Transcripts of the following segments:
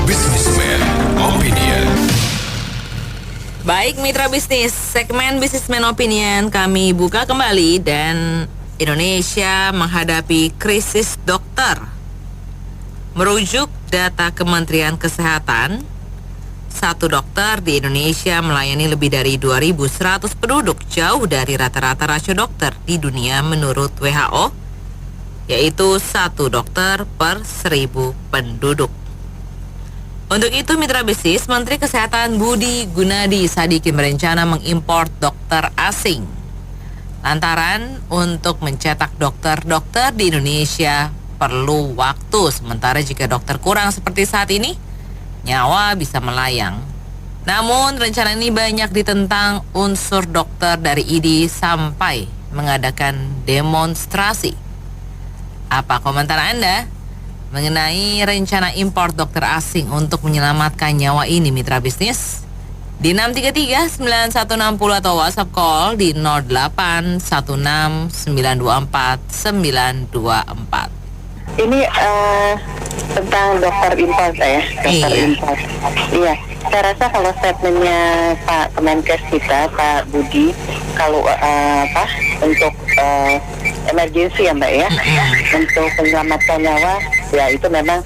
Businessman Opinion. Baik mitra bisnis, segmen Businessman Opinion kami buka kembali dan Indonesia menghadapi krisis dokter. Merujuk data Kementerian Kesehatan, satu dokter di Indonesia melayani lebih dari 2.100 penduduk, jauh dari rata-rata rasio dokter di dunia menurut WHO, yaitu satu dokter per 1.000 penduduk. Untuk itu mitra bisnis, Menteri Kesehatan Budi Gunadi Sadikin berencana mengimpor dokter asing. Lantaran untuk mencetak dokter-dokter di Indonesia perlu waktu, sementara jika dokter kurang seperti saat ini, nyawa bisa melayang. Namun rencana ini banyak ditentang unsur dokter dari IDI sampai mengadakan demonstrasi. Apa komentar Anda mengenai rencana impor dokter asing untuk menyelamatkan nyawa ini mitra bisnis? Di 633-9160 atau WhatsApp call di 0816-924-924. Ini tentang dokter impor ya, dokter impor. Iya, saya rasa kalau statementnya Pak Kemenkes kita, Pak Budi, kalau untuk emergency ya Mbak ya, untuk menyelamatkan nyawa, ya itu memang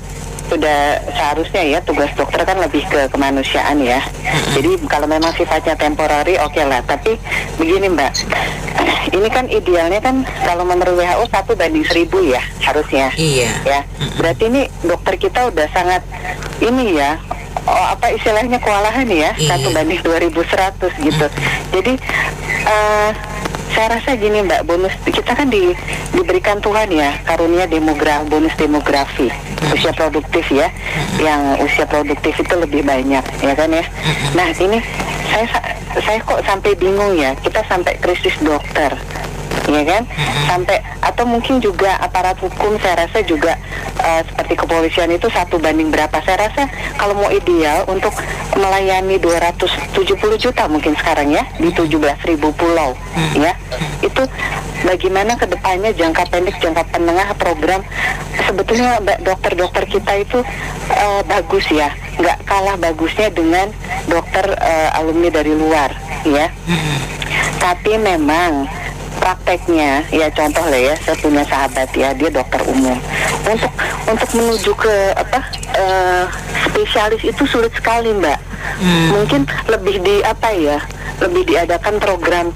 sudah seharusnya ya, tugas dokter kan lebih ke kemanusiaan ya. Jadi kalau memang sifatnya temporary oke lah. Tapi begini Mbak, ini kan idealnya kan kalau menurut WHO 1:1000 ya harusnya. Iya. Ya, berarti ini dokter kita udah sangat ini ya, apa istilahnya kewalahan ya, 1:2100 gitu. Jadi saya rasa gini Mbak, bonus kita kan diberikan Tuhan ya, karunia bonus demografi, usia produktif ya, yang usia produktif itu lebih banyak ya kan ya. Nah ini saya kok sampai bingung ya, kita sampai krisis dokter ya kan, sampai atau mungkin juga aparat hukum saya rasa juga seperti kepolisian itu 1:berapa. Saya rasa kalau mau ideal untuk melayani 270 juta mungkin sekarang ya di 17.000 pulau ya, itu bagaimana kedepannya jangka pendek jangka menengah program. Sebetulnya dokter-dokter kita itu bagus ya, nggak kalah bagusnya dengan dokter alumni dari luar ya. Tapi memang prakteknya ya, contoh lah ya, saya punya sahabat ya, dia dokter umum. Untuk menuju ke spesialis itu sulit sekali Mbak. Mungkin lebih lebih diadakan program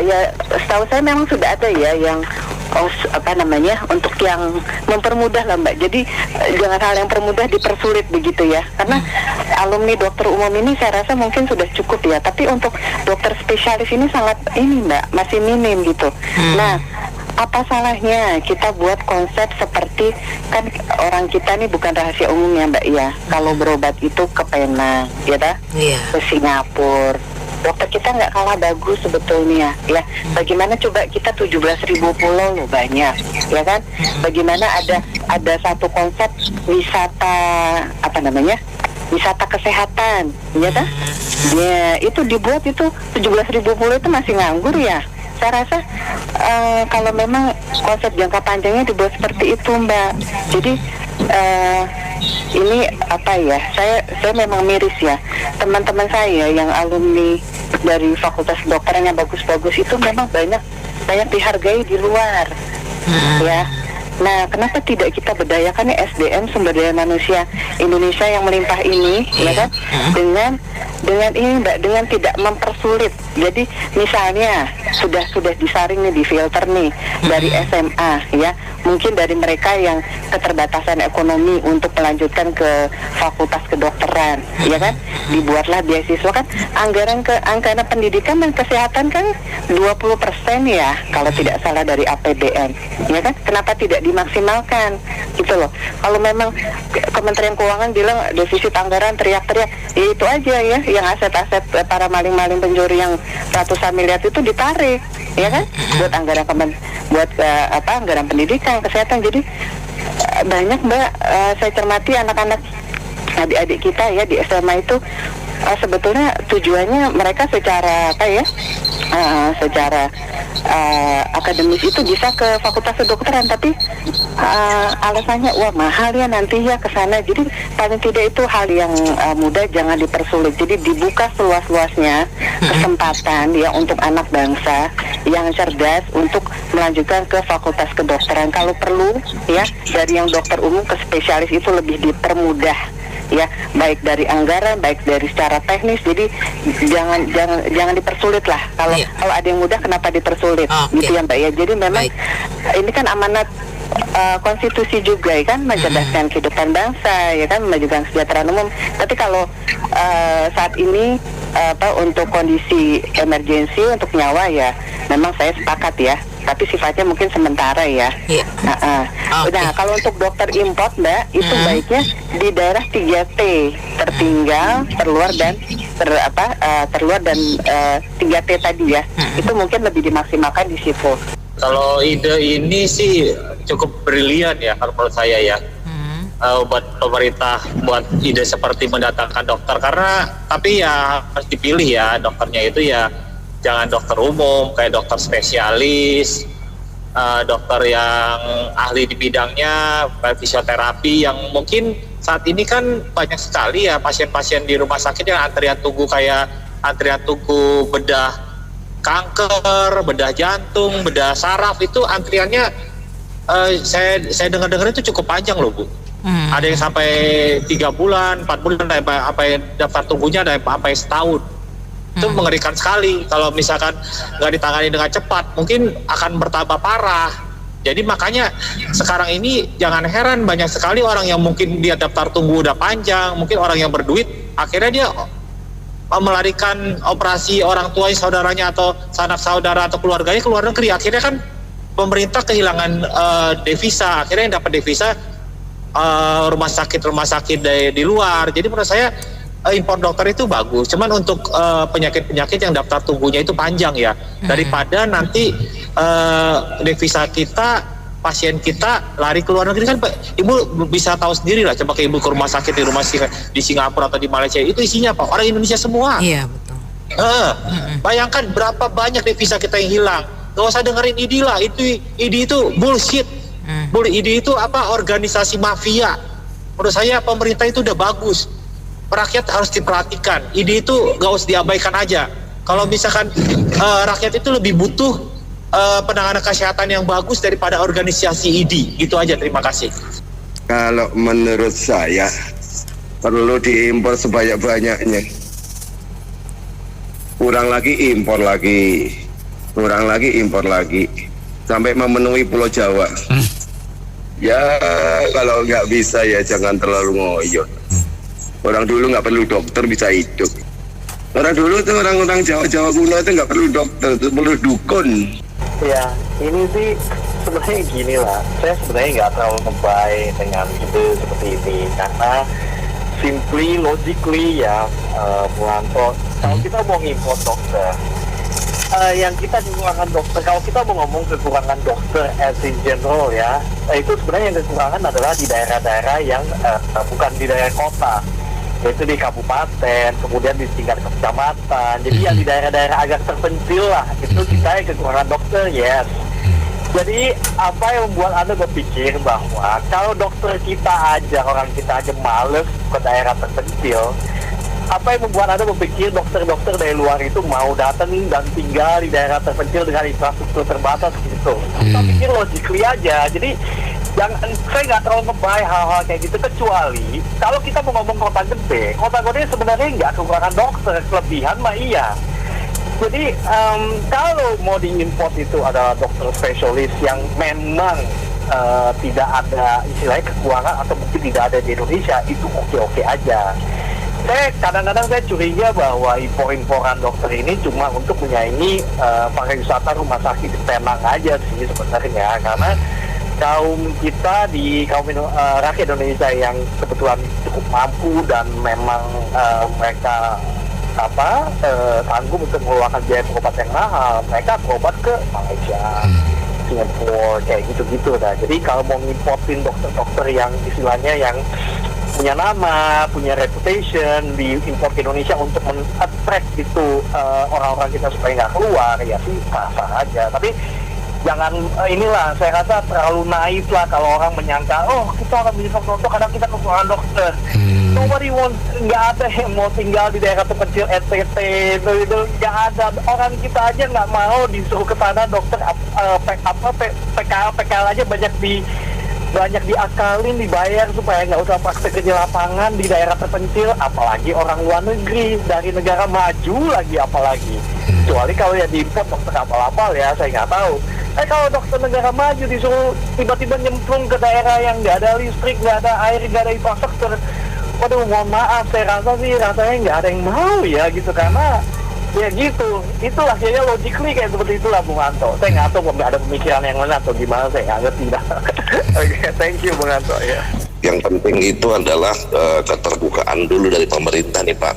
ya, setahu saya memang sudah ada ya yang untuk yang mempermudah lah Mbak. Jadi jangan hal yang permudah dipersulit begitu ya. Karena alumni dokter umum ini saya rasa mungkin sudah cukup ya. Tapi untuk dokter spesialis ini sangat ini Mbak, masih minim gitu. Nah, apa salahnya kita buat konsep seperti, kan orang kita nih bukan rahasia umum ya Mbak ya, kalau berobat itu ke Penang ya dah, ke Singapura. Dokter kita nggak kalah bagus sebetulnya ya. Bagaimana coba kita 17.000 pulau loh, banyak ya kan. Bagaimana ada satu konsep wisata wisata kesehatan ya kan. Ya itu dibuat, itu 17.000 pulau itu masih nganggur ya. Saya rasa kalau memang konsep jangka panjangnya dibuat seperti itu Mbak. Jadi ini saya memang miris ya, teman-teman saya yang alumni dari fakultas kedokteran yang bagus-bagus itu memang banyak dihargai di luar ya. Nah, kenapa tidak kita berdayakan SDM, sumber daya manusia Indonesia yang melimpah ini ya kan, dengan ini Mbak, dengan tidak mempersulit. Jadi misalnya sudah disaring nih, di filter nih dari SMA ya, mungkin dari mereka yang keterbatasan ekonomi untuk melanjutkan ke fakultas kedokteran ya kan, dibuatlah beasiswa kan. Anggaran pendidikan dan kesehatan kan 20% ya kalau tidak salah dari APBN ya kan. Kenapa tidak dimaksimalkan gitu loh. Kalau memang Kementerian Keuangan bilang defisit anggaran teriak-teriak, ya itu aja ya, yang aset-aset para maling-maling pencuri yang ratusan miliar itu ditarik ya kan, buat anggaran anggaran pendidikan, kesehatan. Jadi banyak Mbak, saya cermati anak-anak adik-adik kita ya di SMA itu sebetulnya tujuannya mereka secara apa ya, secara akademis itu bisa ke fakultas kedokteran, tapi alasannya wah mahal ya nanti ya ke sana. Jadi paling tidak itu hal yang mudah, jangan dipersulit. Jadi dibuka seluas-luasnya kesempatan ya untuk anak bangsa yang cerdas untuk melanjutkan ke fakultas kedokteran. Kalau perlu ya dari yang dokter umum ke spesialis itu lebih dipermudah ya, baik dari anggaran, baik dari secara teknis. Jadi jangan dipersulit lah. Kalau ada yang mudah kenapa dipersulit? Gitu ya Mbak ya. Jadi memang ini kan amanat konstitusi juga ya kan, mencerdaskan kehidupan bangsa ya kan, memajukan kesejahteraan umum. Tapi kalau saat ini untuk kondisi emergensi untuk nyawa ya memang saya sepakat ya, tapi sifatnya mungkin sementara ya. Nah, kalau untuk dokter import Mbak, itu baiknya di daerah 3T, tertinggal, terluar dan terluar dan 3T tadi ya. Itu mungkin lebih dimaksimalkan di situ. Kalau ide ini sih cukup brilian ya kalau menurut saya ya. Buat pemerintah buat ide seperti mendatangkan dokter, karena tapi ya harus dipilih ya dokternya itu ya, jangan dokter umum kayak dokter spesialis, dokter yang ahli di bidangnya, fisioterapi yang mungkin saat ini kan banyak sekali ya pasien-pasien di rumah sakit yang antrian tunggu kayak antrian tunggu bedah kanker, bedah jantung, bedah saraf, itu antriannya saya dengar-dengar itu cukup panjang loh Bu. Ada yang sampai 3 bulan, 4 bulan, apa daftar tunggunya ada yang sampai setahun. Itu mengerikan sekali. Kalau misalkan nggak ditangani dengan cepat, mungkin akan bertambah parah. Jadi makanya sekarang ini jangan heran banyak sekali orang yang mungkin dia daftar tunggu udah panjang, mungkin orang yang berduit, akhirnya dia melarikan operasi orang tuanya, saudaranya atau sanak saudara atau keluarganya ke luar negeri. Akhirnya kan pemerintah kehilangan devisa. Akhirnya yang dapat devisa rumah sakit di luar. Jadi menurut saya impor dokter itu bagus. Cuman untuk penyakit-penyakit yang daftar tunggunya itu panjang ya. Daripada nanti devisa kita, pasien kita lari ke luar negeri kan, Ibu bisa tahu sendiri lah. Coba ke Ibu ke rumah sakit di Singapura atau di Malaysia, itu isinya apa? Orang Indonesia semua. Iya betul. Bayangkan berapa banyak devisa kita yang hilang. Gak usah dengerin ID lah. ID itu bullshit. ID itu organisasi mafia. Menurut saya pemerintah itu udah bagus. Rakyat harus diperhatikan. ID itu gak usah diabaikan aja. Kalau misalkan rakyat itu lebih butuh penanganan kesehatan yang bagus daripada organisasi ID. Gitu aja, terima kasih. Kalau menurut saya perlu diimpor sebanyak-banyaknya. Kurang lagi impor lagi. Kurang lagi impor lagi. Sampai memenuhi Pulau Jawa. Ya kalau nggak bisa ya jangan terlalu ngoyo. Orang dulu nggak perlu dokter bisa hidup. Orang dulu tuh orang-orang Jawa kuno itu nggak perlu dokter, itu perlu dukun. Ya ini sih sebenarnya gini lah. Saya sebenarnya nggak terlalu ngebay dengan ide seperti ini karena simply logically ya Mulanto, kalau kita mau ngimpor dokter, yang kita kekurangan dokter, kalau kita mau ngomong kekurangan dokter as in general ya, itu sebenarnya yang kekurangan adalah di daerah-daerah yang bukan di daerah kota, yaitu di kabupaten, kemudian di tingkat kecamatan. Jadi yang di daerah-daerah agak terpencil lah, itu kita yang kekurangan dokter, yes. Jadi apa yang membuat Anda berpikir bahwa kalau dokter kita aja, orang kita aja males ke daerah terpencil, apa yang membuat Anda berpikir dokter-dokter dari luar itu mau datang dan tinggal di daerah terpencil dengan infrastruktur terbatas gitu? Saya pikir logically aja. Jadi saya nggak terlalu ngebay hal-hal kayak gitu, kecuali kalau kita mau ngomong kota gede sebenarnya nggak kekurangan dokter, kelebihan mah iya. Jadi kalau mau diimport itu adalah dokter spesialis yang memang tidak ada istilahnya kekurangan atau mungkin tidak ada di Indonesia, itu oke-oke aja. Kadang-kadang saya curiga bahwa impor-imporan dokter ini cuma untuk menyaingi pariwisata rumah sakit di Penang aja sih sebenarnya, karena kaum kita di rakyat Indonesia yang kebetulan cukup mampu dan memang mereka sanggup untuk mengeluarkan biaya berobat yang mahal, mereka berobat ke Malaysia, Singapura, kayak gitu-gitu dah. Jadi kalau mau ngimportin dokter-dokter yang istilahnya yang punya nama, punya reputation di import ke Indonesia untuk men-attract gitu orang-orang kita supaya nggak keluar, ya sih sah aja. Tapi jangan inilah, saya rasa terlalu naif lah kalau orang menyangka kita akan bisa contoh karena kita kekurangan dokter. Nobody wants, nggak ada yang mau tinggal di daerah terpencil NTT, itu nggak ada. Orang kita aja nggak mau disuruh ke sana dokter PKL aja banyak diakalin, dibayar supaya nggak usah praktek di lapangan di daerah terpencil, apalagi orang luar negeri dari negara maju lagi, apalagi kecuali kalau ya diimport dokter apal-apal ya, saya nggak tahu. Kalau dokter negara maju disuruh tiba-tiba nyemplung ke daerah yang nggak ada listrik, nggak ada air, nggak ada infrastruktur, waduh mohon maaf, saya rasa sih rasanya nggak ada yang mau ya gitu, karena ya gitu, itulah kayaknya logically kayak seperti itulah Bung Anto. Saya nggak tahu nggak ada pemikiran yang mana atau gimana, saya nggak ngerti dah. Oke, thank you Bung Anto ya. Yang penting itu adalah keterbukaan dulu dari pemerintah nih Pak.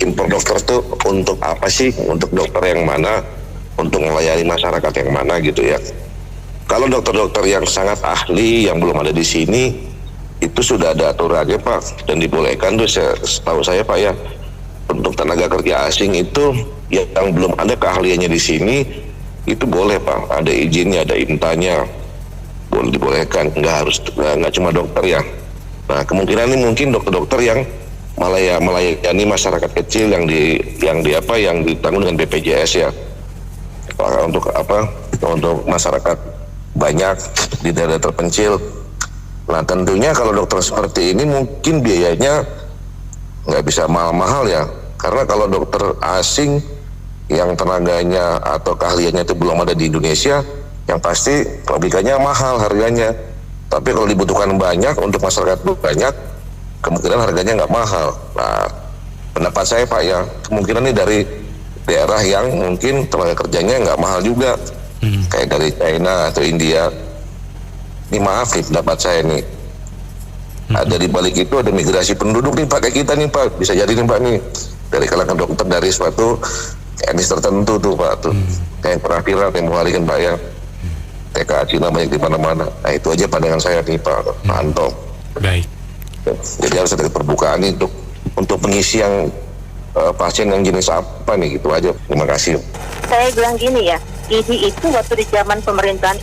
Impor dokter tuh untuk apa sih? Untuk dokter yang mana? Untuk melayani masyarakat yang mana gitu ya. Kalau dokter-dokter yang sangat ahli yang belum ada di sini, itu sudah ada aturannya Pak, dan dibolehkan tuh setahu saya Pak ya. Untuk tenaga kerja asing itu yang belum ada keahliannya di sini itu boleh Pak, ada izinnya, ada imtanya, boleh dibolehkan, nggak cuma dokter ya. Nah kemungkinan ini mungkin dokter-dokter yang melayani masyarakat kecil yang ditanggung dengan BPJS ya, untuk masyarakat banyak di daerah terpencil. Nah tentunya kalau dokter seperti ini mungkin biayanya nggak bisa mahal-mahal ya, karena kalau dokter asing yang tenaganya atau keahliannya itu belum ada di Indonesia, yang pasti logikanya mahal harganya. Tapi kalau dibutuhkan banyak untuk masyarakat banyak, kemungkinan harganya nggak mahal. Nah pendapat saya Pak ya, kemungkinan ini dari daerah yang mungkin tenaga kerjanya nggak mahal juga, kayak dari China atau India. Ini maaf nih pendapat saya nih. Ada di balik itu ada migrasi penduduk nih Pak, kayak kita nih Pak, bisa jadi nih Pak nih dari kalangan dokter dari suatu etnis tertentu tuh Pak tuh, kayak pernah viral tempoh hari kan Pak ya, TKA Cina banyak di mana-mana. Nah itu aja pandangan saya nih Pak Anto. Baik. Jadi harus ada keterbukaan nih untuk pengisi yang pasien yang jenis apa nih, gitu aja. Terima kasih. Saya bilang gini ya, ini itu waktu di zaman pemerintahan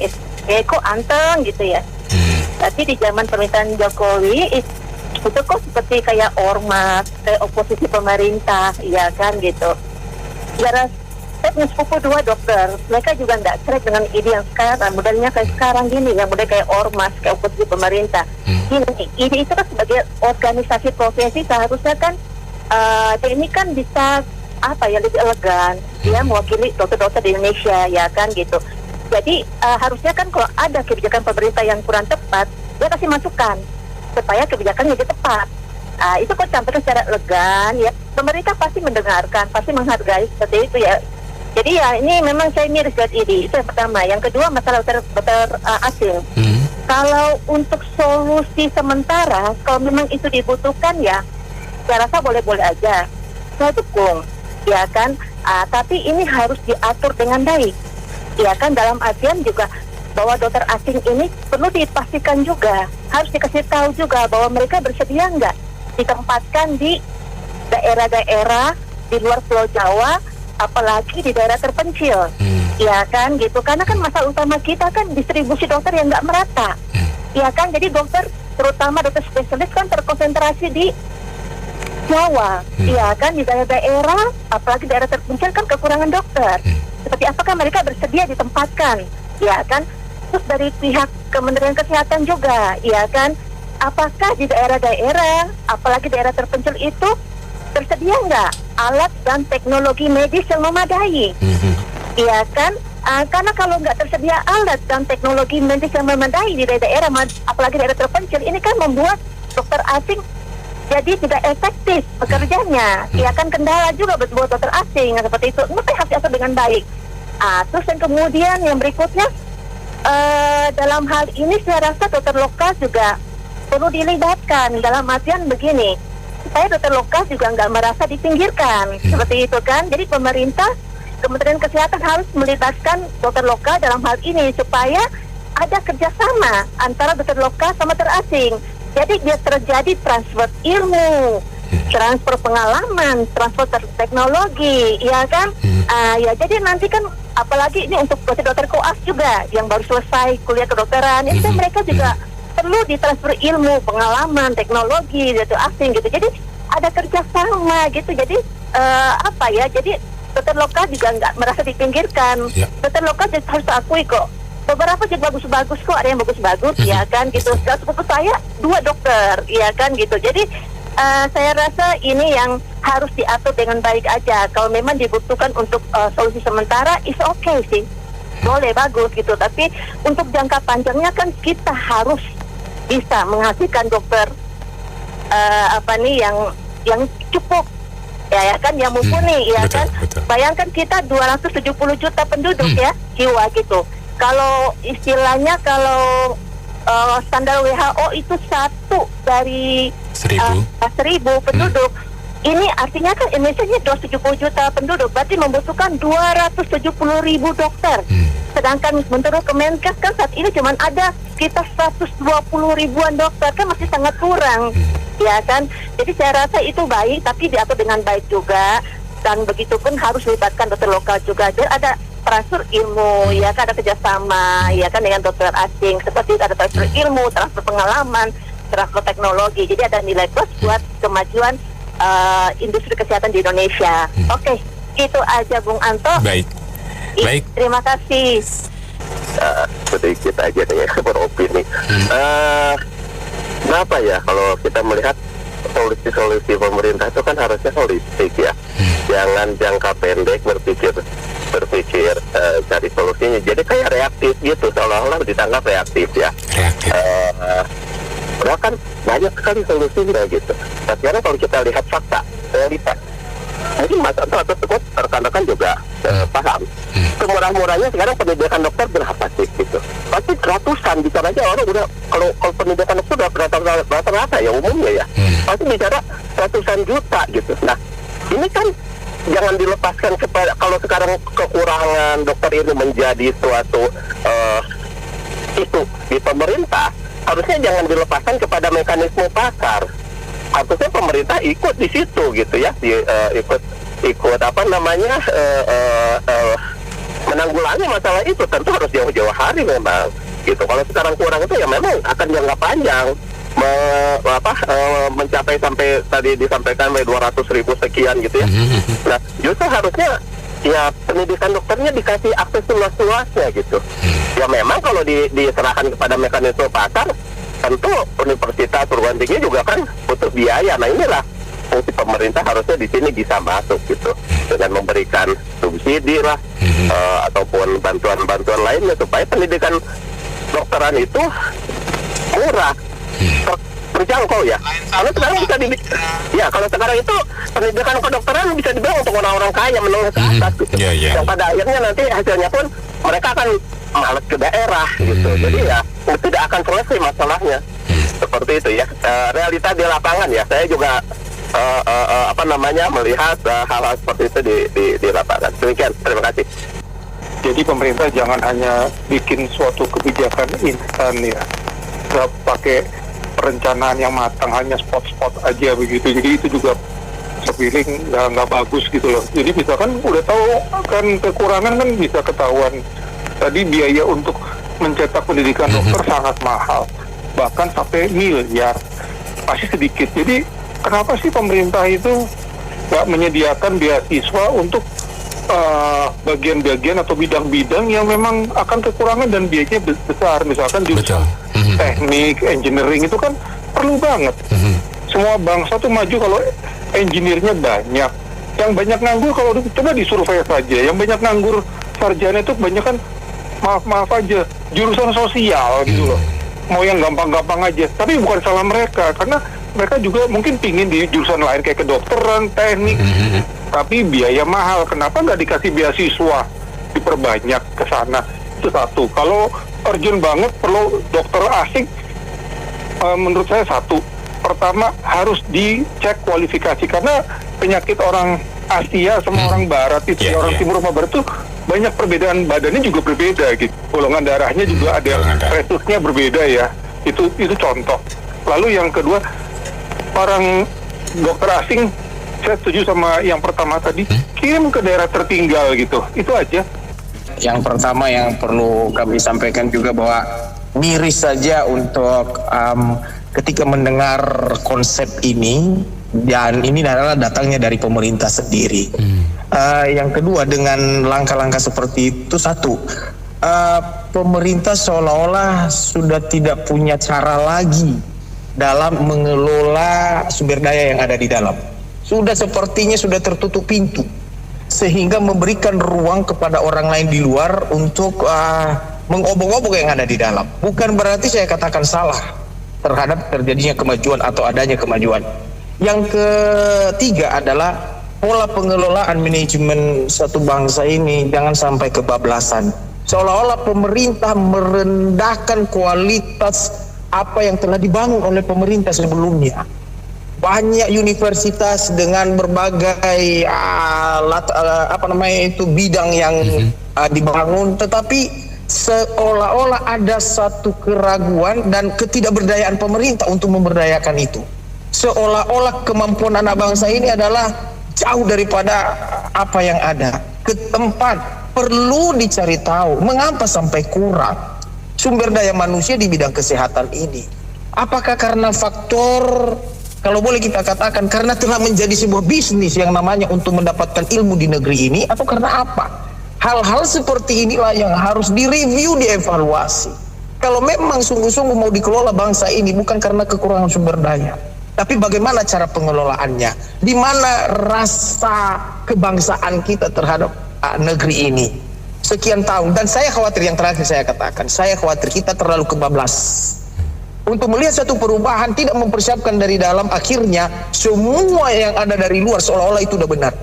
kok anteng gitu ya. Tapi di zaman pemerintahan Jokowi itu kok seperti kayak ormas, kayak oposisi pemerintah, ya kan gitu. Ya, saya punya sepupu 2 dokter, mereka juga nggak cerai dengan ide yang sekarang, modelnya kayak sekarang gini, yang model kayak ormas, kayak oposisi pemerintah. Ide itu kan sebagai organisasi profesi seharusnya kan ini kan bisa lebih elegan, ya mewakili dokter-dokter di Indonesia, ya kan gitu. Jadi harusnya kan kalau ada kebijakan pemerintah yang kurang tepat, dia kasih masukan supaya kebijakannya jadi tepat. Itu kok campurnya secara elegan, ya pemerintah pasti mendengarkan, pasti menghargai seperti itu ya. Jadi ya ini memang saya miris lihat ini, itu yang pertama. Yang kedua masalah dokter asing. Kalau untuk solusi sementara, kalau memang itu dibutuhkan ya, saya rasa boleh-boleh aja, saya dukung, ya kan. Tapi ini harus diatur dengan baik. Ya kan, dalam artian juga bahwa dokter asing ini perlu dipastikan juga, harus dikasih tahu juga bahwa mereka bersedia nggak ditempatkan di daerah-daerah di luar Pulau Jawa, apalagi di daerah terpencil, ya kan gitu. Karena kan masalah utama kita kan distribusi dokter yang nggak merata, ya kan. Jadi dokter, terutama dokter spesialis kan terkonsentrasi di Jawa, ya kan, di daerah-daerah, apalagi daerah terpencil kan kekurangan dokter. Seperti apakah mereka bersedia ditempatkan, ya kan? Terus dari pihak Kementerian Kesehatan juga, ya kan? Apakah di daerah-daerah, apalagi daerah terpencil itu tersedia nggak alat dan teknologi medis yang memadai, ya kan? Karena kalau nggak tersedia alat dan teknologi medis yang memadai di daerah, apalagi daerah terpencil, ini kan membuat dokter asing jadi tidak efektif bekerjanya, ya kan. Kendala juga buat dokter asing seperti itu. Maka harus diatur dengan baik. Terus yang kemudian yang berikutnya, dalam hal ini saya rasa dokter lokal juga perlu dilibatkan, dalam artian begini, supaya dokter lokal juga nggak merasa dipinggirkan, seperti itu kan. Jadi pemerintah, Kementerian Kesehatan harus melibatkan dokter lokal dalam hal ini supaya ada kerjasama antara dokter lokal sama dokter asing. Jadi dia terjadi transfer ilmu, transfer pengalaman, transfer teknologi, ya kan? Ya jadi nanti kan apalagi ini untuk dokter koas juga yang baru selesai kuliah kedokteran, itu mereka juga perlu ditransfer ilmu, pengalaman, teknologi, gitu asing gitu. Jadi ada kerjasama gitu. Jadi jadi dokter lokal juga nggak merasa dipinggirkan. Dokter lokal juga harus akui kok. Beberapa juga bagus-bagus kok, ada yang bagus-bagus, ya kan gitu. Sepupu saya 2 dokter, ya kan gitu. Jadi saya rasa ini yang harus diatur dengan baik aja. Kalau memang dibutuhkan untuk solusi sementara, is okay sih, boleh, bagus gitu. Tapi untuk jangka panjangnya kan kita harus bisa menghasilkan dokter yang cukup, ya kan, yang mumpuni, ya kan. Bayangkan kita 270 juta penduduk ya, jiwa gitu. Kalau istilahnya standar WHO itu 1 dari 1000 penduduk. Ini artinya kan Indonesia ini 270 juta penduduk, berarti membutuhkan 270.000 dokter. Sedangkan menurut Kemenkes kan saat ini cuma ada sekitar 120 ribuan dokter, kan masih sangat kurang, ya kan. Jadi saya rasa itu baik, tapi diatur dengan baik juga. Dan begitu pun harus melibatkan dokter lokal juga. Jadi ada transfer ilmu, ya kan, ada kerjasama, ya kan, dengan dokter asing. Seperti ada transfer ilmu, transfer pengalaman, transfer teknologi. Jadi ada nilai plus buat kemajuan industri kesehatan di Indonesia. Oke, itu aja Bung Anto. Baik. Terima kasih. Sedikit aja nih beropini. Kenapa ya kalau kita melihat solusi-solusi pemerintah itu kan harusnya holistik ya. Jangan jangka pendek berpikir cari solusinya. Jadi kayak reaktif gitu, seolah-olah ditangkap reaktif ya. Padahal kan banyak sekali solusinya gitu. Tapi sekarang kalau kita lihat fakta, realitas, mungkin Mas Anto atau tersebut rekan-rekan juga paham. Semurah-murahnya sekarang pendidikan dokter berapa sih gitu? Pasti ratusan, bicara aja orang udah, kalau pendidikan dokter udah rata-rata ya umumnya ya. Pasti bicara ratusan juta gitu. Nah, ini kan jangan dilepaskan kepada, kalau sekarang kekurangan dokter ini menjadi suatu isu di pemerintah, harusnya jangan dilepaskan kepada mekanisme pasar. Harusnya pemerintah ikut di situ gitu ya, ikut menanggulangi masalah itu. Tentu harus jauh-jauh hari memang gitu. Kalau sekarang kurang itu ya memang akan jangka panjang mencapai sampai tadi disampaikan 200.000 sekian gitu ya. Nah, justru harusnya ya pendidikan dokternya dikasih akses seluas-luasnya gitu. Ya memang kalau diserahkan kepada mekanisme pasar, tentu universitas perguruan tinggi juga kan butuh biaya. Nah, inilah fungsi pemerintah harusnya di sini bisa masuk gitu, dengan memberikan subsidi lah ataupun bantuan-bantuan lainnya supaya pendidikan dokteran itu murah, terjangkau ya. Kalau sekarang bisa kalau sekarang itu pendidikan kedokteran bisa dibilang untuk orang-orang kaya menengah ke atas gitu. Yang pada akhirnya nanti hasilnya pun mereka akan malas ke daerah gitu. Jadi ya tidak akan selesai masalahnya. Seperti itu ya. Realita di lapangan ya. Saya juga melihat hal-hal seperti itu di lapangan. Demikian, terima kasih. Jadi pemerintah jangan hanya bikin suatu kebijakan instan ya, nggak pakai perencanaan yang matang, hanya spot-spot aja begitu. Jadi itu juga sepiling nggak bagus gitu loh. Jadi misalkan udah tahu kan kekurangan kan bisa ketahuan. Tadi biaya untuk mencetak pendidikan dokter sangat mahal, bahkan sampai miliar, pasti sedikit. Jadi kenapa sih pemerintah itu nggak menyediakan beasiswa untuk bagian-bagian atau bidang-bidang yang memang akan kekurangan dan biayanya besar, misalkan jurusan teknik, engineering itu kan perlu banget. Semua bangsa tuh maju kalau engineer-nya banyak. Yang banyak nganggur kalau coba disurvei saja, yang banyak nganggur sarjana itu banyak kan maaf aja jurusan sosial gitu loh. Mau yang gampang-gampang aja, tapi bukan salah mereka, karena mereka juga mungkin pingin di jurusan lain kayak kedokteran, teknik, tapi biaya mahal. Kenapa nggak dikasih beasiswa, diperbanyak ke sana? Itu satu. Kalau urgent banget perlu dokter asing, menurut saya satu. Pertama harus dicek kualifikasi, karena penyakit orang Asia sama orang Barat itu, orang Timur sama Barat itu banyak perbedaan, badannya juga berbeda gitu. Golongan darahnya juga ada, resusnya berbeda ya. Itu contoh. Lalu yang kedua, orang dokter asing, saya setuju sama yang pertama tadi, kirim ke daerah tertinggal gitu, itu aja. Yang pertama yang perlu kami sampaikan juga bahwa miris saja untuk ketika mendengar konsep ini, dan ini adalah datangnya dari pemerintah sendiri. Yang kedua, dengan langkah-langkah seperti itu, satu, pemerintah seolah-olah sudah tidak punya cara lagi dalam mengelola sumber daya yang ada di dalam. Sudah sepertinya sudah tertutup pintu, sehingga memberikan ruang kepada orang lain di luar untuk mengobok-obok yang ada di dalam. Bukan berarti saya katakan salah terhadap terjadinya kemajuan atau adanya kemajuan. Yang ketiga adalah pola pengelolaan manajemen satu bangsa ini jangan sampai kebablasan. Seolah-olah pemerintah merendahkan kualitas apa yang telah dibangun oleh pemerintah sebelumnya. Banyak universitas dengan berbagai bidang yang dibangun, tetapi seolah-olah ada satu keraguan dan ketidakberdayaan pemerintah untuk memberdayakan itu. Seolah-olah kemampuan anak bangsa ini adalah jauh daripada apa yang ada. Ketempat perlu dicari tahu mengapa sampai kurang sumber daya manusia di bidang kesehatan ini. Apakah karena faktor, kalau boleh kita katakan, karena telah menjadi sebuah bisnis yang namanya untuk mendapatkan ilmu di negeri ini, atau karena apa? Hal-hal seperti inilah yang harus direview, dievaluasi. Kalau memang sungguh-sungguh mau dikelola bangsa ini bukan karena kekurangan sumber daya, tapi bagaimana cara pengelolaannya, di mana rasa kebangsaan kita terhadap negeri ini sekian tahun. Dan saya khawatir, yang terakhir saya katakan, saya khawatir kita terlalu kebablas untuk melihat satu perubahan, tidak mempersiapkan dari dalam. Akhirnya semua yang ada dari luar seolah-olah itu udah benar,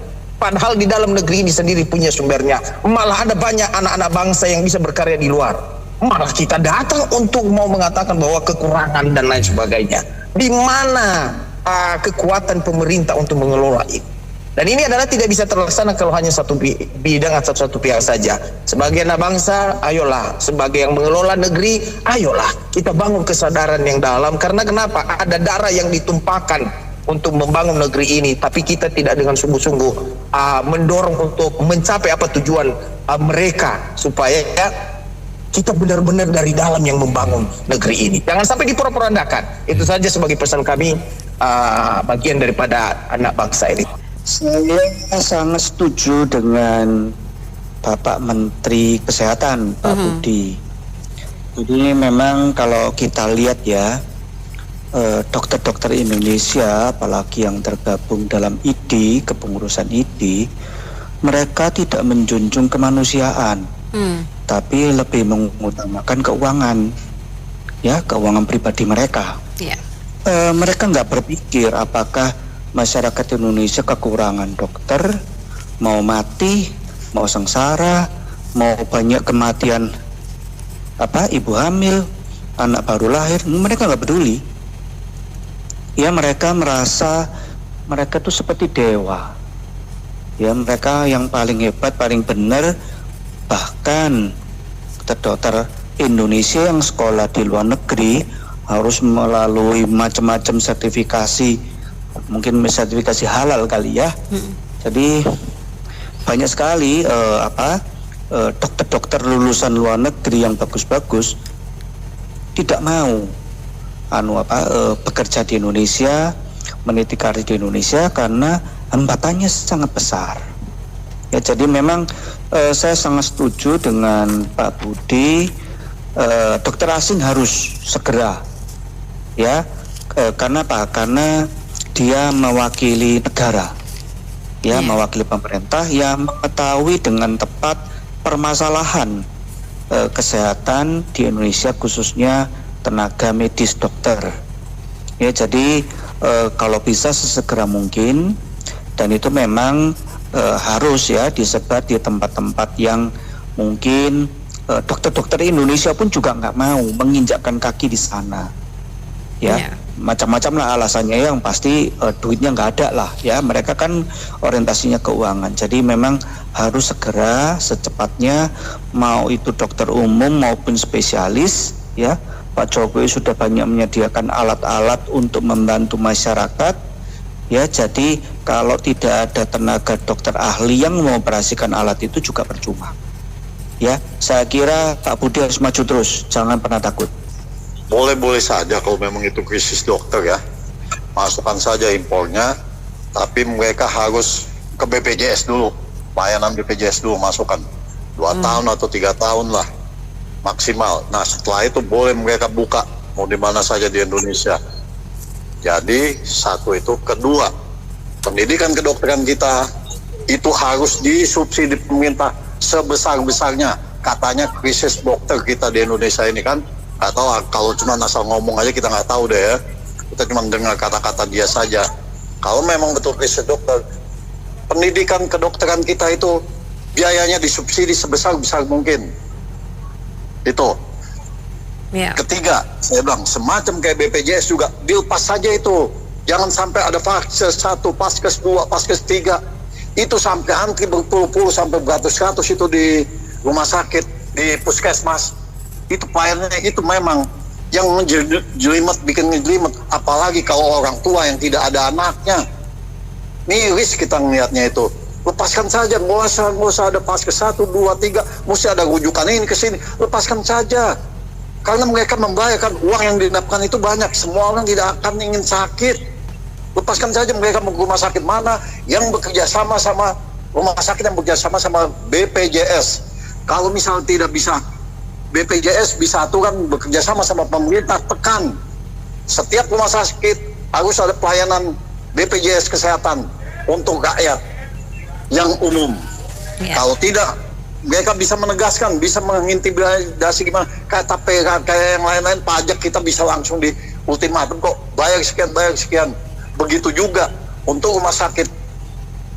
padahal di dalam negeri ini sendiri punya sumbernya. Malah ada banyak anak-anak bangsa yang bisa berkarya di luar, malah kita datang untuk mau mengatakan bahwa kekurangan dan lain sebagainya. Di mana kekuatan pemerintah untuk mengelola itu? Dan ini adalah tidak bisa terlaksana kalau hanya satu bidang atau satu pihak saja. Sebagai anak bangsa, ayolah. Sebagai yang mengelola negeri, ayolah kita bangun kesadaran yang dalam. Karena kenapa? Ada darah yang ditumpahkan untuk membangun negeri ini, tapi kita tidak dengan sungguh-sungguh mendorong untuk mencapai apa tujuan mereka, supaya kita benar-benar dari dalam yang membangun negeri ini. Jangan sampai diporak-porandakan. Itu saja sebagai pesan kami, bagian daripada anak bangsa ini. Saya sangat setuju dengan Bapak Menteri Kesehatan, Pak Budi. Jadi memang kalau kita lihat ya, dokter-dokter Indonesia, apalagi yang tergabung dalam ID, kepengurusan ID, mereka tidak menjunjung kemanusiaan, tapi lebih mengutamakan keuangan, ya, keuangan pribadi mereka. Mereka nggak berpikir apakah masyarakat Indonesia kekurangan dokter, mau mati, mau sengsara, mau banyak kematian ibu hamil, anak baru lahir, mereka nggak peduli. Ya, mereka merasa mereka tuh seperti dewa. Ya, mereka yang paling hebat, paling benar. Bahkan dokter Indonesia yang sekolah di luar negeri harus melalui macam-macam sertifikasi, mungkin sertifikasi halal kali ya. Jadi banyak sekali dokter-dokter lulusan luar negeri yang bagus-bagus tidak mau bekerja di Indonesia, meniti karir di Indonesia karena hambatannya sangat besar. Ya, jadi memang saya sangat setuju dengan Pak Budi, dokter asing harus segera, ya, karena apa? Karena dia mewakili negara, ya, mewakili pemerintah yang mengetahui dengan tepat permasalahan kesehatan di Indonesia, khususnya tenaga medis dokter. Ya, jadi kalau bisa sesegera mungkin, dan itu memang harus ya disebar di tempat-tempat yang mungkin dokter-dokter Indonesia pun juga nggak mau menginjakkan kaki di sana. Ya, macam-macam lah alasannya, yang pasti duitnya nggak ada lah ya, mereka kan orientasinya keuangan. Jadi memang harus segera secepatnya, mau itu dokter umum maupun spesialis ya, Pak Jokowi sudah banyak menyediakan alat-alat untuk membantu masyarakat. Ya, jadi kalau tidak ada tenaga dokter ahli yang mengoperasikan alat itu juga percuma. Ya, saya kira Pak Budi harus maju terus, jangan pernah takut. Boleh-boleh saja kalau memang itu krisis dokter ya, masukkan saja impornya, tapi mereka harus ke BPJS dulu, layanan BPJS dulu masukkan 2 tahun atau 3 tahun lah maksimal. Nah setelah itu boleh mereka buka mau di mana saja di Indonesia. Jadi satu itu, kedua pendidikan kedokteran kita itu harus disubsidi pemerintah sebesar-besarnya. Katanya krisis dokter kita di Indonesia ini kan, atau kalau cuma asal ngomong aja kita nggak tahu deh ya, kita cuma dengar kata-kata dia saja. Kalau memang betul krisis dokter, pendidikan kedokteran kita itu biayanya disubsidi sebesar-besar mungkin. Itu. Ketiga, saya bilang semacam kayak BPJS juga dilepas saja itu. Jangan sampai ada fase 1, paskes 2, paskes 3. Itu sampai antri berpuluh-puluh sampai beratus-ratus itu di rumah sakit, di puskesmas. Itu pelayanannya itu memang yang menjelimet, bikin ngejelimet. Apalagi kalau orang tua yang tidak ada anaknya. Miris kita ngelihatnya itu. Lepaskan saja, nggak usah ada paskes 1, 2, 3, mesti ada rujukan ini ke sini. Lepaskan saja. Karena mereka membayarkan uang yang didapatkan itu banyak. Semua orang tidak akan ingin sakit. Lepaskan saja mereka ke rumah sakit mana yang bekerja sama rumah sakit yang bekerja sama BPJS. Kalau misal tidak bisa BPJS, bisa aturan bekerja sama pemerintah, tekan. Setiap rumah sakit harus ada pelayanan BPJS kesehatan untuk rakyat yang umum. Kalau tidak, mereka bisa menegaskan, bisa mengintimidasi gimana, kayak TPK, kayak yang lain-lain, pajak kita bisa langsung di ultimatum kok, bayar sekian. Begitu juga untuk rumah sakit,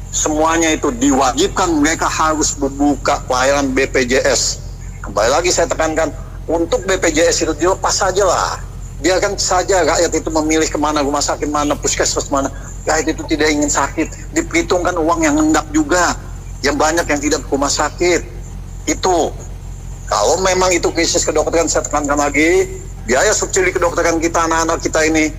semuanya itu diwajibkan mereka harus membuka pelayanan BPJS. Kembali lagi saya tekankan, untuk BPJS itu dilepas saja lah. Biarkan saja rakyat itu memilih kemana rumah sakit mana, puskesmas mana. Rakyat itu tidak ingin sakit, diperhitungkan uang yang hendak juga, yang banyak yang tidak ke rumah sakit. Itu kalau memang itu krisis kedokteran, saya tekankan lagi, biaya subsidi kedokteran kita, anak-anak kita ini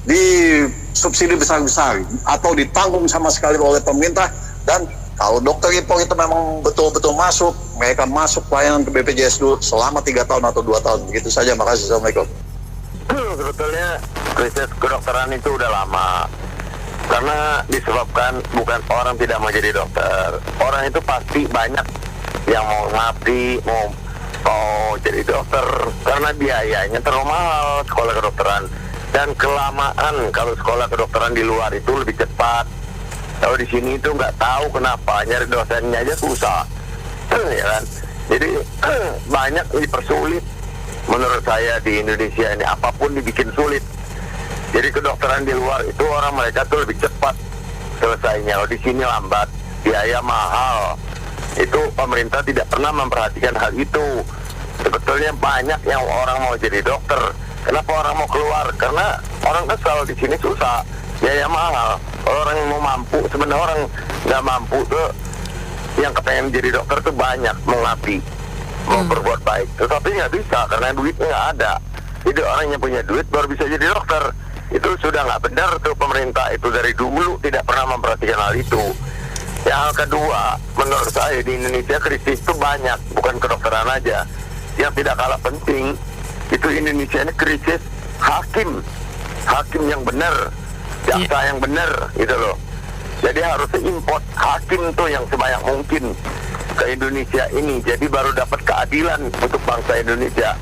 disubsidi besar-besar atau ditanggung sama sekali oleh pemerintah. Dan kalau dokter impor itu memang betul-betul masuk, mereka masuk pelayanan ke BPJS dulu selama 3 tahun atau 2 tahun. Begitu saja, makasih. Assalamualaikum. Sebetulnya krisis kedokteran itu udah lama, karena disebabkan bukan orang tidak mau jadi dokter. Orang itu pasti banyak yang mau ngabdi, mau jadi dokter, karena biayanya terlalu mahal sekolah kedokteran. Dan kelamaan kalau sekolah kedokteran di luar itu lebih cepat. Kalau di sini itu nggak tahu kenapa, nyari dosennya aja susah, ya kan? Jadi banyak dipersulit. Menurut saya di Indonesia ini apapun dibikin sulit. Jadi kedokteran di luar itu orang mereka tuh lebih cepat selesainya. Kalau di sini lambat, biaya mahal. Itu pemerintah tidak pernah memperhatikan hal itu. Sebetulnya banyak yang orang mau jadi dokter. Kenapa orang mau keluar? Karena orang kesal di sini susah, biaya mahal. Kalau orang yang mau mampu, sebenarnya orang nggak mampu tuh yang kepengen jadi dokter tuh banyak, mengabdi, mau berbuat baik, tetapi nggak bisa karena duitnya nggak ada. Jadi orang yang punya duit baru bisa jadi dokter. Itu sudah nggak benar tuh, pemerintah itu dari dulu tidak pernah memperhatikan hal itu. Yang kedua, menurut saya di Indonesia krisis itu banyak, bukan kedokteran aja. Yang tidak kalah penting itu Indonesia ini krisis hakim yang benar, jaksa yang benar, gitu loh. Jadi harus import hakim tuh yang sebanyak mungkin ke Indonesia ini, jadi baru dapat keadilan untuk bangsa Indonesia.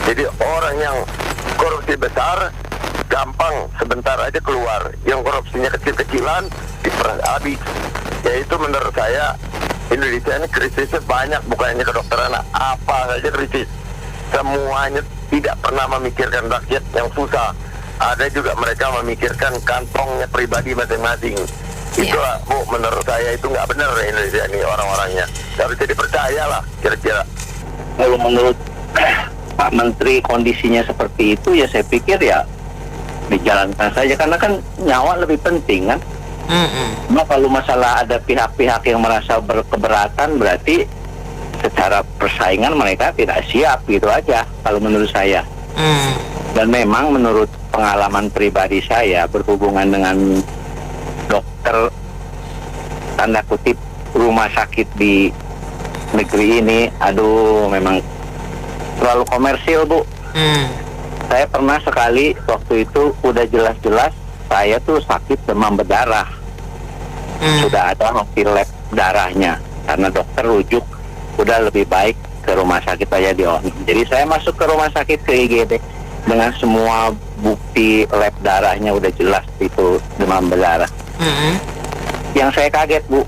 Jadi orang yang korupsi besar gampang sebentar aja keluar, yang korupsinya kecil-kecilan diperas habis. Ya itu menurut saya Indonesia ini krisisnya banyak, bukan hanya kedokteran, apa saja krisis. Semuanya tidak pernah memikirkan rakyat yang susah. Ada juga mereka memikirkan kantongnya pribadi masing-masing. Itulah Bu, menurut saya itu nggak benar Indonesia ini orang-orangnya. Nggak bisa dipercaya lah kira-kira. Kalau menurut Pak Menteri kondisinya seperti itu, ya saya pikir ya dijalankan saja, karena kan nyawa lebih penting kan. Cuma kalau masalah ada pihak-pihak yang merasa berkeberatan, berarti secara persaingan mereka tidak siap gitu aja kalau menurut saya. Dan memang menurut pengalaman pribadi saya berhubungan dengan dokter tanda kutip rumah sakit di negeri ini, aduh memang terlalu komersil, Bu. Saya pernah sekali waktu itu udah jelas-jelas saya tuh sakit demam berdarah. Sudah ada hasil lab darahnya, karena dokter rujuk udah lebih baik ke rumah sakit aja di ONU. Jadi saya masuk ke rumah sakit ke IGD dengan semua bukti lab darahnya udah jelas itu demam berdarah. Yang saya kaget, Bu,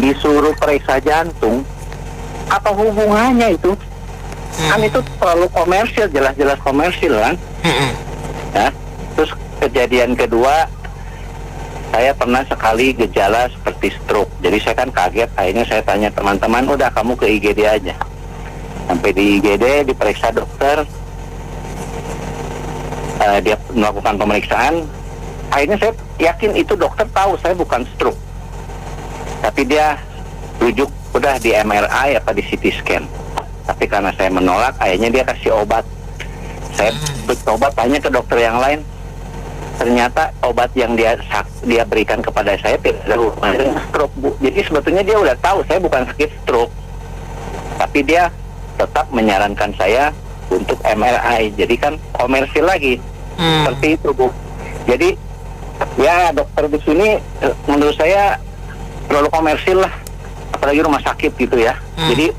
disuruh periksa jantung. Apa hubungannya itu? Kan itu terlalu komersil, jelas-jelas komersil kan? Ya. Terus kejadian kedua, saya pernah sekali gejala seperti stroke. Jadi saya kan kaget, akhirnya saya tanya teman-teman, udah kamu ke IGD aja. Sampai di IGD diperiksa dokter, dia melakukan pemeriksaan. Akhirnya saya yakin itu dokter tahu saya bukan stroke, tapi dia rujuk udah di MRI apa di CT scan. Tapi karena saya menolak, akhirnya dia kasih obat. Saya coba tanya ke dokter yang lain, ternyata obat yang dia berikan kepada saya tidak ada hubungannya dengan stroke, Bu. Jadi sebetulnya dia udah tahu saya bukan sakit stroke, tapi dia tetap menyarankan saya untuk MRI. Jadi kan komersil lagi. Seperti itu, Bu. Jadi ya dokter di sini menurut saya terlalu komersil lah, apalagi rumah sakit gitu ya. Jadi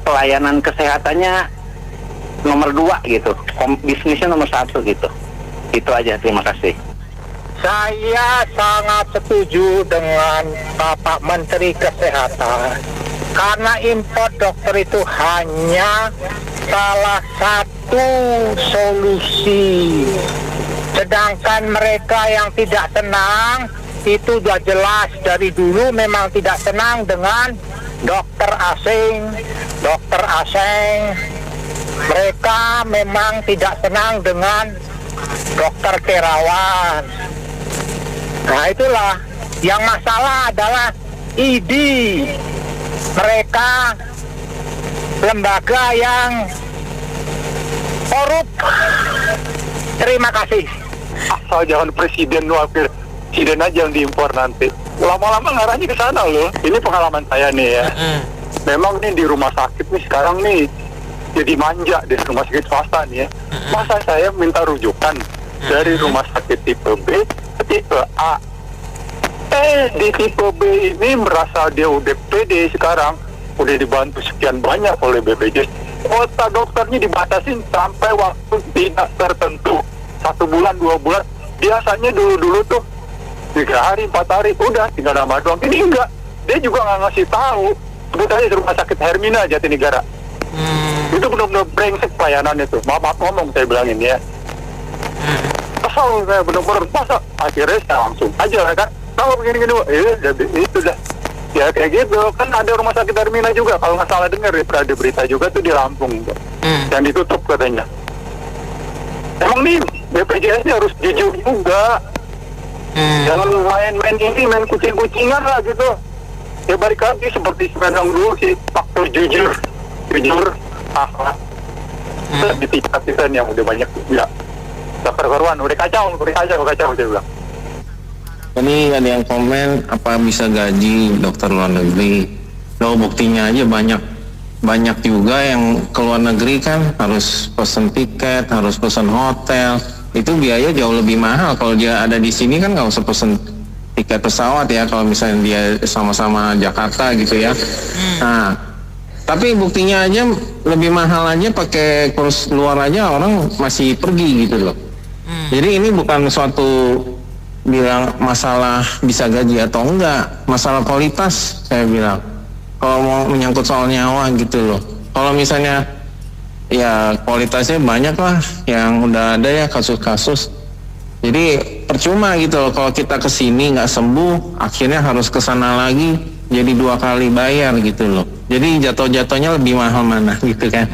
pelayanan kesehatannya nomor 2 gitu, bisnisnya nomor 1 gitu. Itu aja, terima kasih. Saya sangat setuju dengan Bapak Menteri Kesehatan, karena impor dokter itu hanya salah satu solusi. Sedangkan mereka yang tidak tenang itu sudah jelas dari dulu memang tidak tenang dengan dokter asing. Mereka memang tidak senang dengan dokter Terawan. Nah itulah yang masalah adalah ID. Mereka lembaga yang korup. Terima kasih. Asal jangan presiden wakil presiden aja yang diimpor nanti. Lama-lama ngarahnya ke sana loh. Ini pengalaman saya nih ya. Memang nih di rumah sakit nih sekarang nih jadi manja di rumah sakit swasta nih ya. Masa saya minta rujukan dari rumah sakit tipe B ke tipe A. Di tipe B ini merasa dia udah pede sekarang, udah dibantu sekian banyak oleh BPJS. Kuota dokternya dibatasin sampai waktu tidak tertentu, 1 bulan 2 bulan. Biasanya dulu tuh 3 hari 4 hari udah tinggal nama doang. Ini enggak, dia juga nggak ngasih tahu. Sebut aja di rumah sakit Hermina Jatinegara. Itu benar-benar brengsek pelayanannya tuh. Maaf ngomong saya bilangin ya. Kesal saya benar-benar, masa akhirnya saya langsung aja kan. Tahu begini-gini, itu dah. Ya kayak gitu, kan ada rumah sakit Hermina juga, kalau nggak salah dengar ya, pernah ada berita juga tuh di Lampung, yang ditutup katanya. Emang nih BPJS-nya harus jujur juga, jangan main-main ini, main kucing-kucingan lah gitu. Ya balik lagi seperti sekarang dulu sih, faktor jujur, akhlak, di tingkat yang udah banyak ya, perkeruan, udah kacau dia bilang. Ini ada yang komen apa bisa gaji dokter luar negeri. Loh buktinya aja banyak juga yang ke luar negeri kan harus pesen tiket, harus pesen hotel. Itu biaya jauh lebih mahal. Kalau dia ada di sini kan nggak usah pesen tiket pesawat ya. Kalau misalnya dia sama-sama Jakarta gitu ya. Nah, tapi buktinya aja lebih mahal aja pakai kurs luar aja orang masih pergi gitu loh. Jadi ini bukan suatu bilang masalah bisa gaji atau enggak, masalah kualitas saya bilang. Kalau mau menyangkut soal nyawa gitu loh. Kalau misalnya ya kualitasnya banyak lah yang udah ada ya kasus-kasus. Jadi percuma gitu loh kalau kita kesini nggak sembuh, akhirnya harus kesana lagi jadi 2 kali bayar gitu loh. Jadi jatuh-jatuhnya lebih mahal mana gitu kan.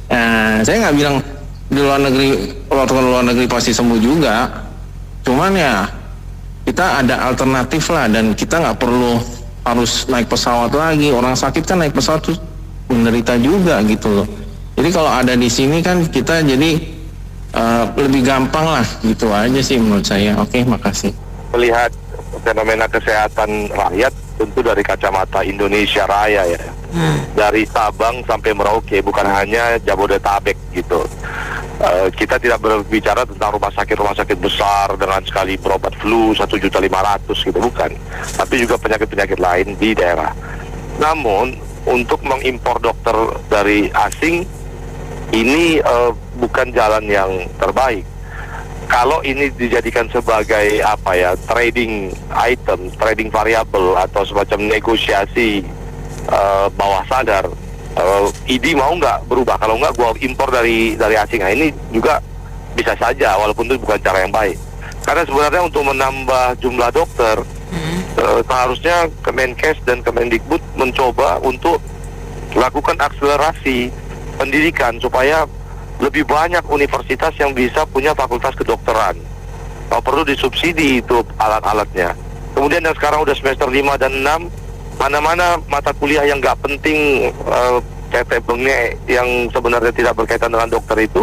Nah, saya nggak bilang di luar negeri pasti sembuh juga. Cuman ya kita ada alternatif lah dan kita nggak perlu harus naik pesawat lagi. Orang sakit kan naik pesawat tuh menderita juga gitu loh. Jadi kalau ada di sini kan kita jadi lebih gampang lah, gitu aja sih menurut saya. Oke, makasih. Melihat fenomena kesehatan rakyat tentu dari kacamata Indonesia Raya ya. Dari Sabang sampai Merauke, bukan hanya Jabodetabek gitu. Kita tidak berbicara tentang rumah sakit besar dengan sekali berobat flu 1.500.000 gitu, bukan. Tapi juga penyakit-penyakit lain di daerah. Namun untuk mengimpor dokter dari asing ini bukan jalan yang terbaik. Kalau ini dijadikan sebagai trading item, trading variable atau semacam negosiasi bawah sadar, ID mau nggak berubah, kalau nggak gua impor dari asing. Nah, ini juga bisa saja, walaupun itu bukan cara yang baik. Karena sebenarnya untuk menambah jumlah dokter, seharusnya Kemenkes dan Kemendikbud mencoba untuk melakukan akselerasi pendidikan supaya lebih banyak universitas yang bisa punya fakultas kedokteran. Kalau perlu disubsidi itu alat-alatnya. Kemudian yang sekarang udah semester 5 dan 6, mana-mana mata kuliah yang nggak penting, bengek yang sebenarnya tidak berkaitan dengan dokter itu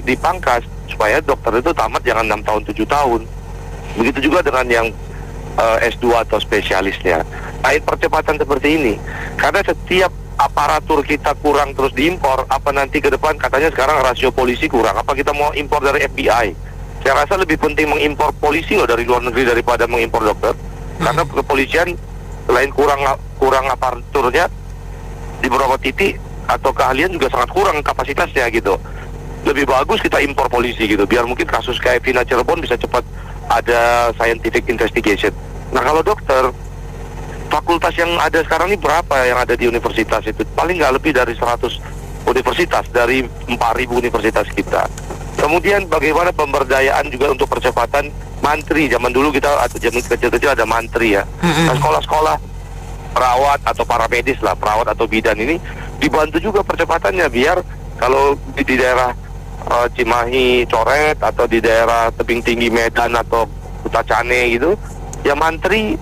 dipangkas supaya dokter itu tamat jangan 6 tahun 7 tahun. Begitu juga dengan yang S2 atau spesialisnya. Nah, percepatan seperti ini karena setiap aparatur kita kurang terus diimpor, apa nanti ke depan katanya sekarang rasio polisi kurang, apa kita mau impor dari FBI? Saya rasa lebih penting mengimpor polisi loh dari luar negeri daripada mengimpor dokter. Karena kepolisian selain kurang aparaturnya di beberapa titik atau keahlian juga sangat kurang kapasitasnya gitu. Lebih bagus kita impor polisi gitu, biar mungkin kasus kayak Vina Cirebon bisa cepat ada scientific investigation. Nah, kalau dokter, fakultas yang ada sekarang ini berapa yang ada di universitas itu? Paling nggak lebih dari 100 universitas dari 4.000 universitas kita. Kemudian bagaimana pemberdayaan juga untuk percepatan mantri. Zaman dulu kita zaman kecil-kecil ada mantri ya. Nah, sekolah-sekolah perawat atau paramedis lah, perawat atau bidan ini dibantu juga percepatannya, biar kalau di daerah Cimahi, Coret atau di daerah tebing tinggi Medan atau Kuta Cane gitu, ya mantri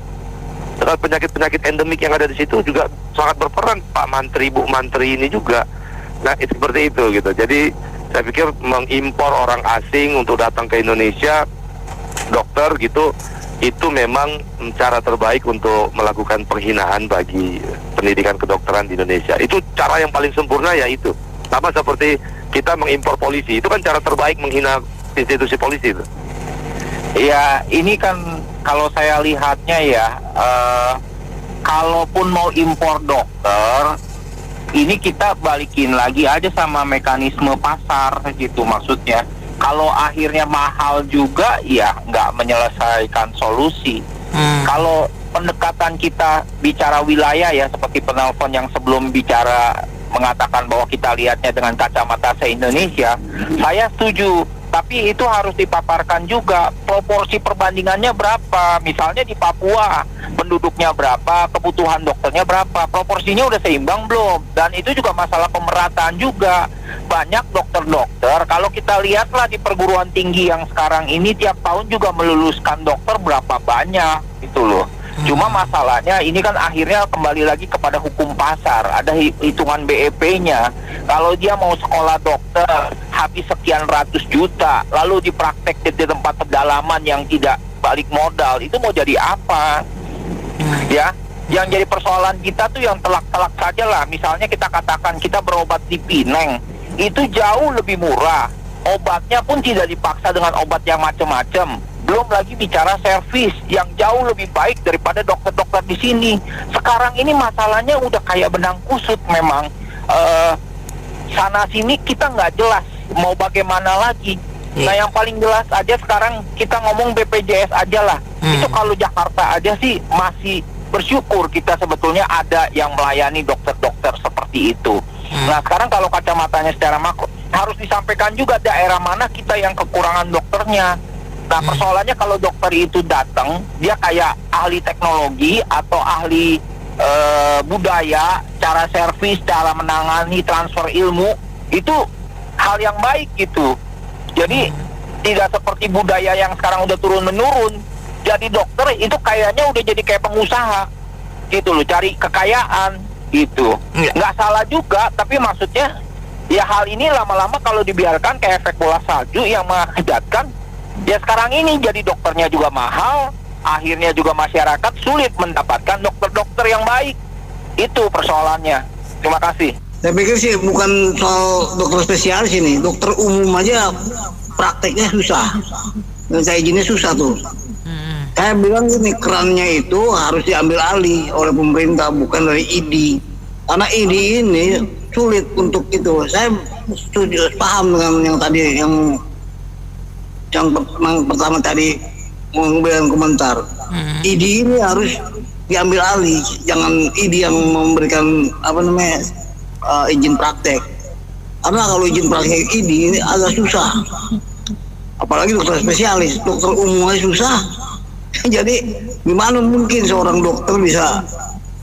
dengan penyakit-penyakit endemik yang ada di situ juga sangat berperan, Pak Mantri, Bu Mantri ini juga. Nah, itu seperti itu gitu. Jadi saya pikir mengimpor orang asing untuk datang ke Indonesia, dokter gitu, itu memang cara terbaik untuk melakukan penghinaan bagi pendidikan kedokteran di Indonesia. Itu cara yang paling sempurna, ya itu. Sama seperti kita mengimpor polisi, itu kan cara terbaik menghina institusi polisi itu. Ya, ini kan kalau saya lihatnya ya, kalaupun mau impor dokter, ini kita balikin lagi aja sama mekanisme pasar gitu maksudnya. Kalau akhirnya mahal juga, ya nggak menyelesaikan solusi. Kalau pendekatan kita bicara wilayah ya, seperti penelpon yang sebelum bicara mengatakan bahwa kita lihatnya dengan kacamata se-Indonesia, saya setuju. Tapi itu harus dipaparkan juga proporsi perbandingannya berapa. Misalnya di Papua penduduknya berapa, kebutuhan dokternya berapa, proporsinya udah seimbang belum? Dan itu juga masalah pemerataan juga. Banyak dokter-dokter, kalau kita lihatlah di perguruan tinggi yang sekarang ini tiap tahun juga meluluskan dokter berapa banyak gitu loh. Cuma masalahnya ini kan akhirnya kembali lagi kepada hukum pasar, ada hitungan BEP-nya. Kalau dia mau sekolah dokter habis sekian ratus juta, lalu dipraktek di tempat pedalaman yang tidak balik modal, itu mau jadi apa? Ya, yang jadi persoalan kita tuh yang telak-telak saja lah. Misalnya kita katakan kita berobat di Pineng, itu jauh lebih murah. Obatnya pun tidak dipaksa dengan obat yang macam-macam. Belum lagi bicara servis yang jauh lebih baik daripada dokter-dokter di sini. Sekarang ini masalahnya udah kayak benang kusut memang. Sana sini kita nggak jelas mau bagaimana lagi. Nah, yang paling jelas aja sekarang kita ngomong BPJS aja lah. Itu kalau Jakarta aja sih masih bersyukur kita sebetulnya ada yang melayani dokter-dokter seperti itu. Nah, sekarang kalau kacamatanya secara makro harus disampaikan juga daerah mana kita yang kekurangan dokternya. Nah, persoalannya kalau dokter itu datang, dia kayak ahli teknologi atau ahli budaya, cara servis, cara menangani transfer ilmu, itu hal yang baik gitu. Jadi tidak seperti budaya yang sekarang udah turun-menurun. Jadi dokter itu kayaknya udah jadi kayak pengusaha gitu loh, cari kekayaan. Itu nggak salah juga, tapi maksudnya ya hal ini lama-lama kalau dibiarkan kayak efek bola salju yang mengakibatkan ya sekarang ini jadi dokternya juga mahal, akhirnya juga masyarakat sulit mendapatkan dokter-dokter yang baik. Itu persoalannya. Terima kasih. Saya pikir sih bukan soal dokter spesialis ini, dokter umum aja prakteknya susah, dan saya izinnya susah tuh. Saya bilang gini, kerannya itu harus diambil alih oleh pemerintah, bukan dari ID. Karena ID ini sulit untuk itu. Saya setuju, paham dengan yang tadi, yang pertama tadi memberikan komentar. ID ini harus diambil alih, jangan ID yang memberikan izin praktek. Karena kalau izin praktek ini agak susah, apalagi dokter spesialis, dokter umum aja susah. Jadi gimana mungkin seorang dokter bisa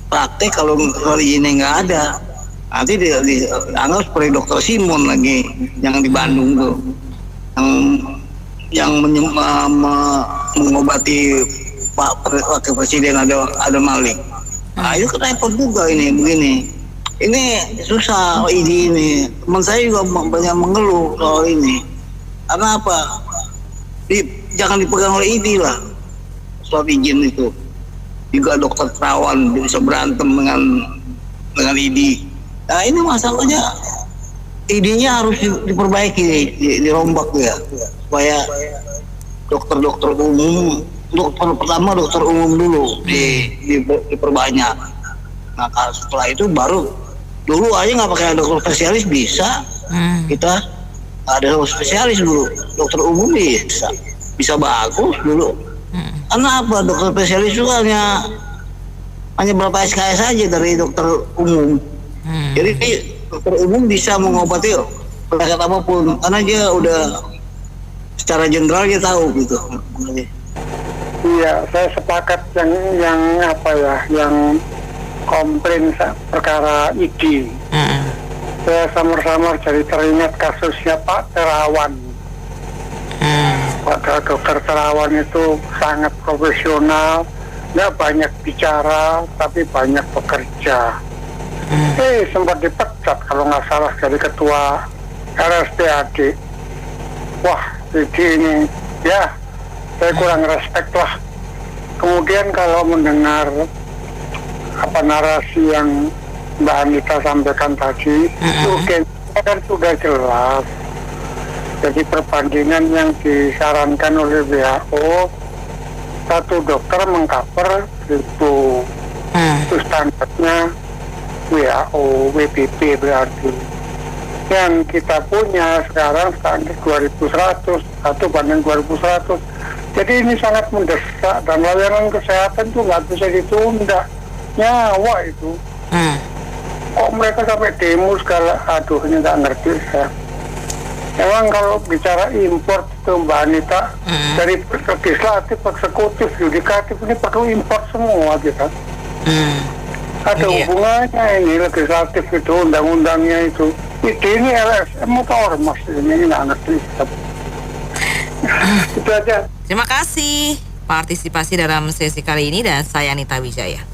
praktek kalau izinnya nggak ada? Nanti dianggap seperti dokter Simon lagi yang di Bandung tuh, yang mengobati Pak Wakil Presiden ada Malik. Nah itu repot juga ini begini. Ini susah ini. Teman saya juga banyak mengeluh soal ini. Karena apa? Jangan dipegang oleh ID lah. Soal izin itu. Juga dokter terawan bisa berantem dengan ID. Nah ini masalahnya, ID-nya harus diperbaiki, dirombak ya, supaya dokter-dokter umum, pertama dokter umum dulu diperbanyak. Nah setelah itu baru, dulu aja nggak pakai dokter spesialis bisa, kita ada dokter spesialis dulu, dokter umum bisa bagus dulu. Karena apa, dokter spesialis itu hanya berapa SKS saja dari dokter umum. Jadi dokter umum bisa mengobati penyakit apapun, karena dia udah secara general dia tahu gitu. Iya, saya sepakat yang komplain perkara ID. Saya samar-samar jadi teringat kasusnya Pak Terawan. Pak Dokter Terawan itu sangat profesional, nggak banyak bicara tapi banyak bekerja. Sempat dipecat kalau nggak salah jadi ketua RSPAD. Wah, jadi ini ya saya kurang respect lah. Kemudian kalau mendengar narasi yang Mbak Anita sampaikan tadi, urgensinya kan sudah jelas. Jadi perbandingan yang disarankan oleh WHO, satu dokter mengcover itu standarnya WHO, WPP berarti. Yang kita punya sekarang standar 2100, 1:2100. Jadi ini sangat mendesak dan layanan kesehatan itu nggak bisa ditunda. Nyawa itu. Kok mereka sampai demo segala, aduh ini nggak ngerti saya. Emang kalau bicara import itu Mbak Anita, dari legislatif, eksekutif, yudikatif ini perlu import semua kita. Ada hubungannya ini legislatif itu, undang-undangnya itu. Ini LSM atau ormas ini nggak ngerti. Itu aja. Terima kasih partisipasi dalam sesi kali ini dan saya Anita Wijaya.